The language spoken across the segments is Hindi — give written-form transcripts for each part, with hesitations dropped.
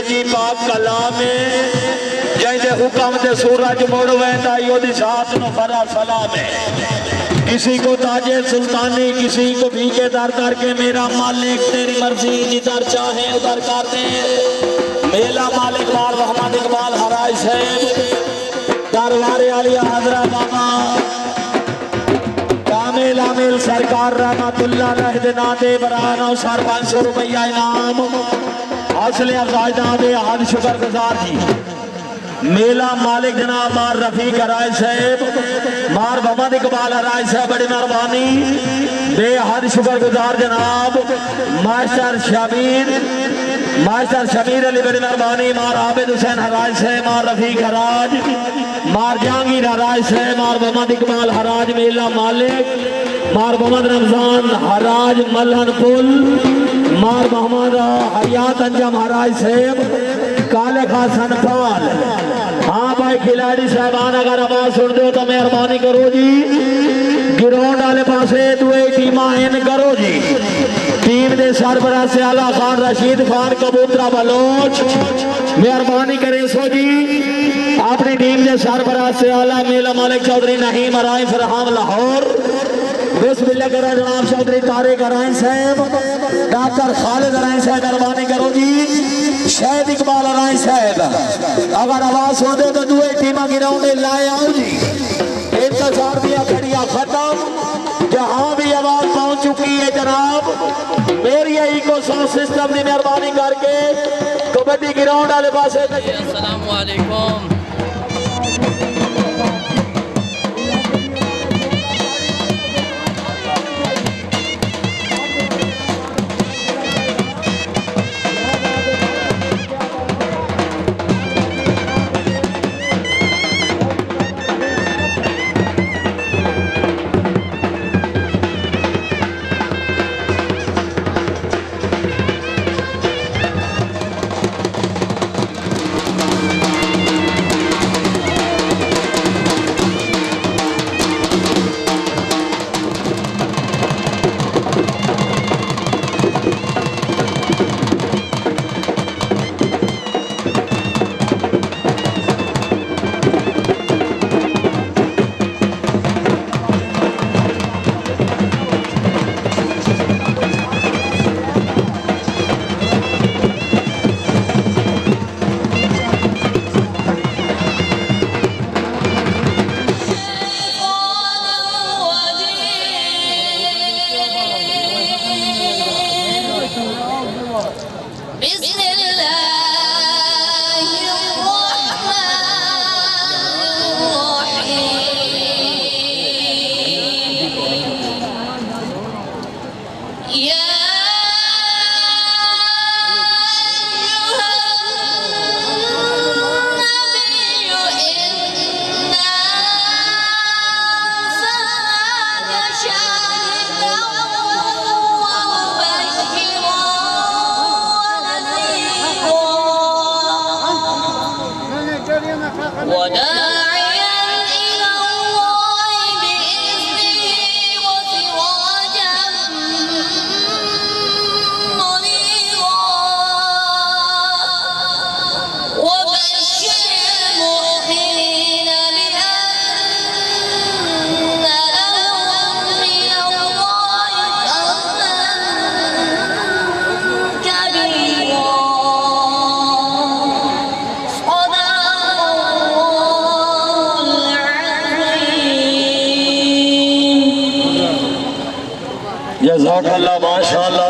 अंग्रेजी पाक कलाम में जैसे हुक्म दे सूरज मुड़ वैंदा योदी साथ नो बड़ा सलाम है। किसी को ताजे सुल्तानी किसी को भीगे दर करके मेरा मालिक तेरी मर्जी जिधर चाहे उधर कर दे। मेला मालिक बार मोहम्मद इकबाल हराज साहब दरबार आलिया हजरा बाबा कामिल आमिल सरकार रहमतुल्लाह रहदना दे बराना 500 रुपया इनाम हौसले अफजाई दे हाथ शुक्र गुजार जी। मेला मालिक जनाब मार रफीक हराज साहब मार मोहम्मद इकबाल हराज साहब बड़ी मेहरबानी बेहद शुक्र गुजार जनाब मास्टर शबीर अली बड़ी मेहरबानी मार आबिद हुसैन हराज साहब मार रफीक हराज मार जहांगीर हराज साहब मार मोहम्मद इकबाल हराज मेला मालिक मार मोहम्मद रमजान हराज मल्हन पुल मार मोहम्मद हयात अंजम हराज साहब काले खासन फाल। हाँ भाई खिलाड़ी साहबान अगर आवाज सुन दो तो मेहरबानी करो जी ग्राउंड वाले पासे दुए टीम इन करो जी। टीम के सरबराह से आला खान रशीद खान कबूतरा बलोच मेहरबानी करें सो जी। अपनी टीम के सरबराह से आला मेला मालिक चौधरी नहीम अराई फरहाम लाहौर बिस्मिल्लाह करो जनाब चौधरी तारिक अराई साहब डॉक्टर खालिद अराई साहब मेहरबानी करो जी। शहीद इकबाल अराई साहब अगर आवाज सुन दे तो दुए टीम ग्राउंड लाए आओ जी। इंतजार दिया खड़िया खत्म जहां भी आवाज पहुंच चुकी है जनाब मेरी इको साउंड सिस्टम की मेहरबानी करके कबड्डी ग्राउंड वाले पास। अस्सलाम वालेकुम। जज़ाकल्लाह माशाअल्लाह।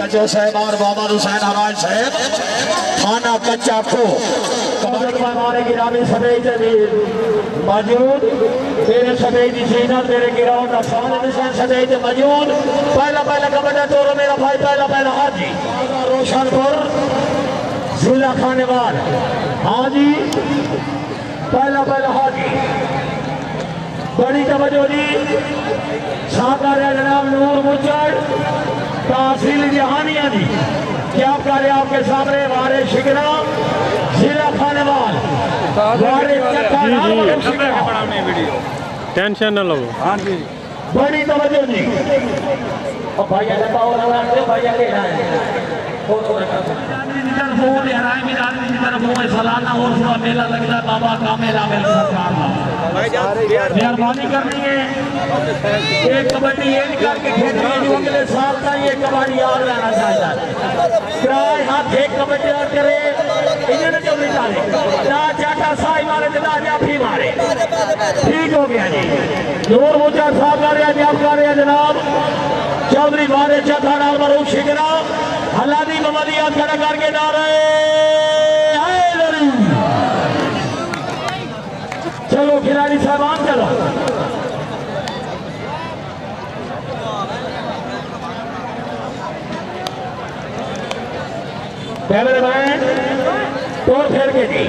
तवज्जो साहब और मोहम्मद हुसैन हराज साहब थाना कच्चा खो हमारे गिरामी सफेद मौजूद तेरे सफेद सीना तेरे गिरावट अफसान हुसैन सफेद मौजूद पहला कबड्डी तोड़ो मेरा भाई पहला हाजी रोशनपुर जिला खानेवाल हाजी पहला हाजी बड़ी तवज्जो जी साकार जनाब नूर मुचड़ तहसील जहानिया जी क्या कार्य आपके सामने वारे शिकरा जिला खानेवाल टेंशन न लो। हाँ जी बड़ी तवज्जो जी भैया भैया सालाना और मेला लगता है बाबा कामेल आमिल सरकार मेहरबानी करनी है एक कबड्डी ये करके खेलनी है जो अगले साल का ये कबड्डी याद रहना चाहिए किराए हाथ एक कबड्डी और करे इन्होंने जो निकाले ना चाटा साई मारे ना जाफी मारे ठीक हो गया जी नूर मुचा साहब का रहा जनाब चौधरी मारे चौथा नाल मरूफ शिकरा हलादी ममदिया खड़ा करके नारे चलो खिलाड़ी साहबान चलो कैमरामैन तोड़ फेर के जी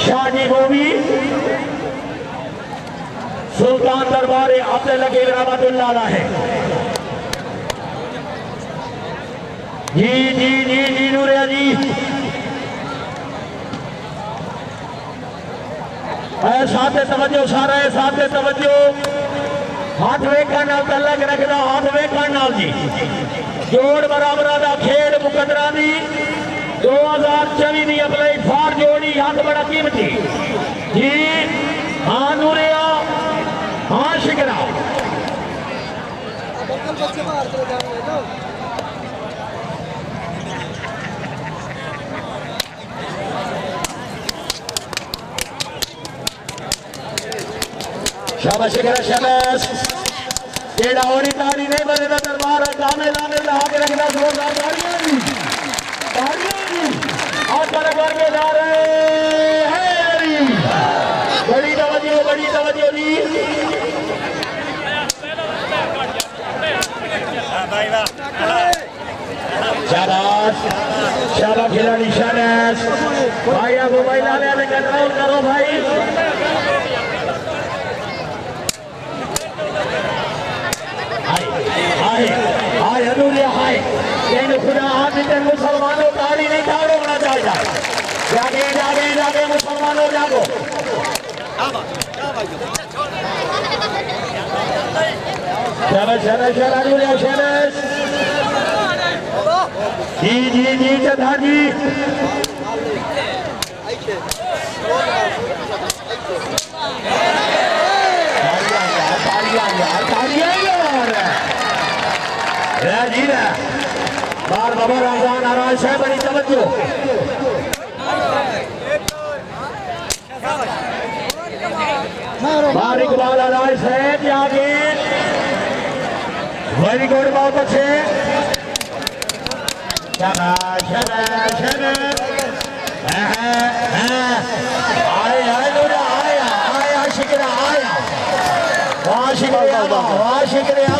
शाहजी गोवी सुल्तान दरबार अब्दुल लकीर रहमतुल्लाह है जी जी जी जी नूरिया जी साथ तवज्जो सारा साथ तवज्जो हाथ वेखण नाल तलक रखदा हाथ वेखण नाल जी जोड़ बराबर दा खेड मुकदरा दी 2024 दी अपने फार जोड़ी हाथ बड़ा कीमती जी हाँ नूरिया हाँ शिकरा शाबाश शिकरा शाबाश जेड़ा होनी तारी नहीं बने दा दरबार कामे लाने ला के रखना जोरदार तारियां और कर के नारे है बड़ी तवज्जो जी शाबाश शाबाश खिलाड़ी शाबाश भाई आप मोबाइल वाले में कंट्रोल करो भाई हाय अनूरिया हाय लेकिन खुदा हाथ इधर मुसलमानों ताली नहीं होना चाहिए जागे मुसलमानों जागो शाबाश अनूरिया शाबाश जी चौधा जी बार बाबा रमजान नाराज है बड़ी तवज्जो बार इकबाल नाराज है आगे वेरी गुड बहुत अच्छे आया शिकरा आया वाह शिकरिया